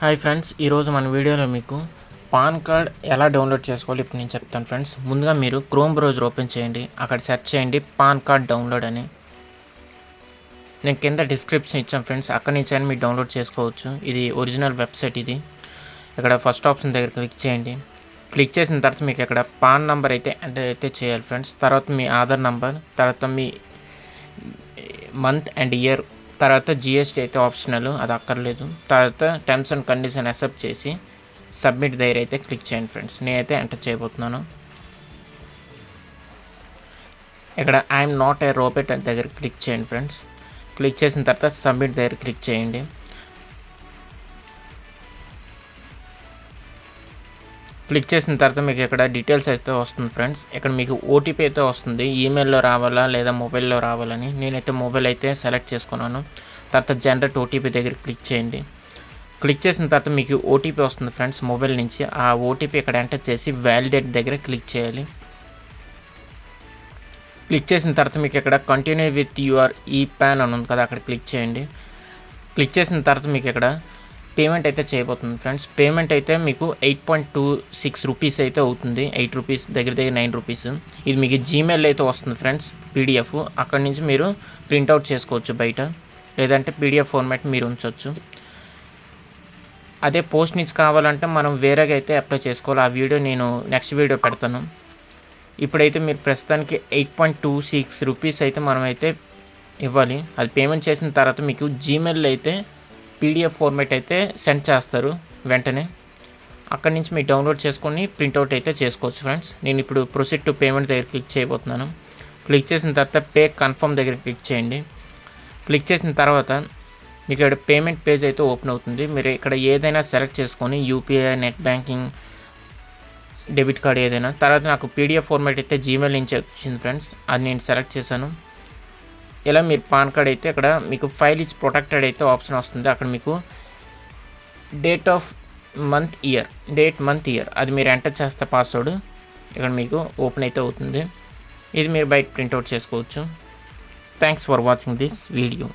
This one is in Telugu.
హాయ్ ఫ్రెండ్స్, ఈరోజు మన వీడియోలో మీకు పాన్ కార్డ్ ఎలా డౌన్లోడ్ చేసుకోవాలి ఇప్పుడు నేను చెప్తాను ఫ్రెండ్స్. ముందుగా మీరు క్రోమ్ బ్రౌజర్ ఓపెన్ చేయండి. అక్కడ సెర్చ్ చేయండి పాన్ కార్డ్ డౌన్లోడ్ అని. నేను కింద డిస్క్రిప్షన్ ఇచ్చాను ఫ్రెండ్స్, అక్కడి నుంచి అయినా మీరు డౌన్లోడ్ చేసుకోవచ్చు. ఇది ఒరిజినల్ వెబ్సైట్. ఇది ఇక్కడ ఫస్ట్ ఆప్షన్ దగ్గర క్లిక్ చేయండి. క్లిక్ చేసిన తర్వాత మీకు ఇక్కడ పాన్ నెంబర్ అయితే ఎంటర్ అయితే చేయాలి ఫ్రెండ్స్. తర్వాత మీ ఆధార్ నెంబర్, తర్వాత మీ మంత్ అండ్ ఇయర్, తర్వాత జిఎస్టీ అయితే ఆప్షనల్, అది అక్కర్లేదు. తర్వాత టర్మ్స్ అండ్ కండిషన్ యాక్సెప్ట్ చేసి సబ్మిట్ దగ్గర అయితే క్లిక్ చేయండి ఫ్రెండ్స్. నేనైతే ఎంటర్ చేయబోతున్నాను. ఇక్కడ ఐఎమ్ నాట్ ఏ రోబోట్ దగ్గర క్లిక్ చేయండి ఫ్రెండ్స్. క్లిక్ చేసిన తర్వాత సబ్మిట్ దగ్గర క్లిక్ చేయండి. క్లిక్ చేసిన తర్వాత మీకు ఇక్కడ డీటెయిల్స్ అయితే వస్తుంది ఫ్రెండ్స్. ఇక్కడ మీకు ఓటీపీ అయితే వస్తుంది. ఈమెయిల్లో రావాలా లేదా మొబైల్లో రావాలని. నేనైతే మొబైల్ అయితే సెలెక్ట్ చేసుకున్నాను. తర్వాత జనరేట్ ఓటీపీ దగ్గర క్లిక్ చేయండి. క్లిక్ చేసిన తర్వాత మీకు ఓటీపీ వస్తుంది ఫ్రెండ్స్ మొబైల్ నుంచి. ఆ ఓటీపీ ఇక్కడ ఎంటర్ చేసి వ్యాలిడేట్ దగ్గర క్లిక్ చేయాలి. క్లిక్ చేసిన తర్వాత మీకు ఇక్కడ కంటిన్యూ విత్ యువర్ ఈ పాన్ అని ఉంది కదా, అక్కడ క్లిక్ చేయండి. క్లిక్ చేసిన తర్వాత మీకు ఇక్కడ పేమెంట్ అయితే చేయబోతుంది ఫ్రెండ్స్. పేమెంట్ అయితే మీకు 8.26 రూపీస్ అయితే అవుతుంది. 8 రూపీస్ దగ్గర 9 రూపీస్. ఇది మీకు జీమెయిల్ అయితే వస్తుంది ఫ్రెండ్స్, పీడిఎఫ్. అక్కడి నుంచి మీరు ప్రింట్అవుట్ చేసుకోవచ్చు బయట, లేదంటే పీడిఎఫ్ ఫార్మాట్ మీరు ఉంచవచ్చు. అదే పోస్ట్ నుంచి కావాలంటే మనం వేరేగా అయితే అప్లై చేసుకోవాలి. ఆ వీడియో నేను నెక్స్ట్ వీడియో పెడతాను. ఇప్పుడైతే మీరు ప్రస్తుతానికి 8.26 రూపీస్ అయితే మనం అయితే ఇవ్వాలి. అది పేమెంట్ చేసిన తర్వాత మీకు జీమెయిల్ అయితే పీడిఎఫ్ ఫార్మాట్ అయితే సెండ్ చేస్తారు వెంటనే. అక్కడి నుంచి మీరు డౌన్లోడ్ చేసుకొని ప్రింట్అవుట్ అయితే చేసుకోవచ్చు ఫ్రెండ్స్. నేను ఇప్పుడు ప్రొసీడ్ టు పేమెంట్ దగ్గర క్లిక్ చేయబోతున్నాను. క్లిక్ చేసిన తర్వాత పే కన్ఫర్మ్ దగ్గర క్లిక్ చేయండి. క్లిక్ చేసిన తర్వాత మీకు ఇక్కడ పేమెంట్ పేజ్ అయితే ఓపెన్ అవుతుంది. మీరు ఇక్కడ ఏదైనా సెలెక్ట్ చేసుకొని UPI, net banking, debit card ఏదైనా. తర్వాత నాకు పీడిఎఫ్ ఫార్మాట్ అయితే జీమెయిల్ నుంచి వచ్చింది ఫ్రెండ్స్, అది నేను సెలెక్ట్ చేశాను. ఇలా మీరు పాన్ కార్డ్ అయితే ఇక్కడ మీకు ఫైల్ ఇస్ ప్రొటెక్టెడ్ అయితే ఆప్షన్ వస్తుంది. అక్కడ మీకు డేట్ మంత్ ఇయర్ అది మీరు ఎంటర్ చేస్తే పాస్వర్డ్ ఇక్కడ మీకు ఓపెన్ అయితే అవుతుంది. ఇది మీరు బయట ప్రింట్అవుట్ చేసుకోవచ్చు. Thanks for watching this video.